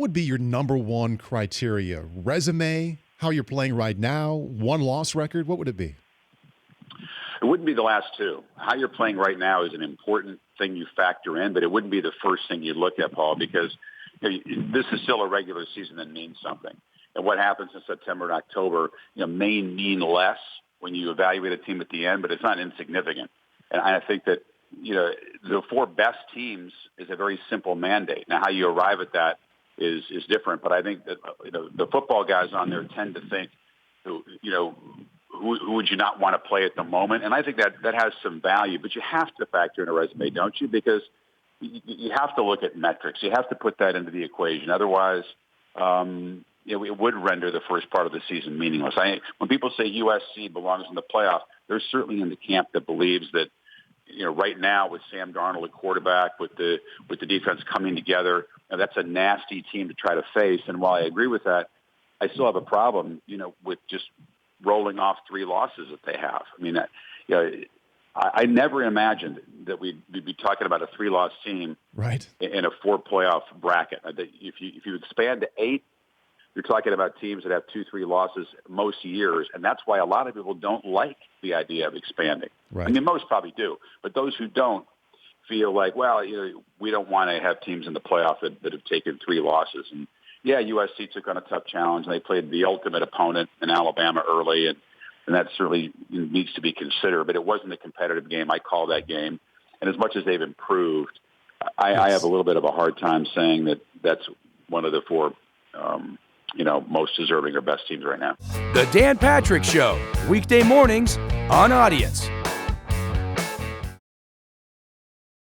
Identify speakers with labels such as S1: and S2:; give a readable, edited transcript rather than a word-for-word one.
S1: would be your number one criteria? Resume, how you're playing right now, one-loss record? What would it be?
S2: It wouldn't be the last two. How you're playing right now is an important thing you factor in, but it wouldn't be the first thing you look at, Paul, because this is still a regular season that means something. And what happens in September and October, may mean less when you evaluate a team at the end, but it's not insignificant. And I think that, the four best teams is a very simple mandate. Now, how you arrive at that is different, but I think that, the football guys on there tend to think, who would you not want to play at the moment? And I think that has some value, but you have to factor in a resume, don't you? Because you have to look at metrics. You have to put that into the equation. Otherwise, it would render the first part of the season meaningless. When people say USC belongs in the playoff, they're certainly in the camp that believes that, right now with Sam Darnold at quarterback, with the defense coming together, that's a nasty team to try to face. And while I agree with that, I still have a problem, with just rolling off 3 losses that they have. I mean, I never imagined that we'd be talking about a 3-loss team
S1: right
S2: in a 4-playoff bracket. If you expand to 8, you're talking about teams that have 2-3 losses most years, and that's why a lot of people don't like the idea of expanding.
S1: Right.
S2: I mean, most probably do, but those who don't feel like, well, we don't want to have teams in the playoff that have taken 3 losses. And yeah, USC took on a tough challenge, and they played the ultimate opponent in Alabama early, and that certainly needs to be considered. But it wasn't a competitive game. I call that game, and as much as they've improved, I have a little bit of a hard time saying that that's one of the 4 most deserving or best teams right now.
S3: The Dan Patrick Show, weekday mornings on Audience.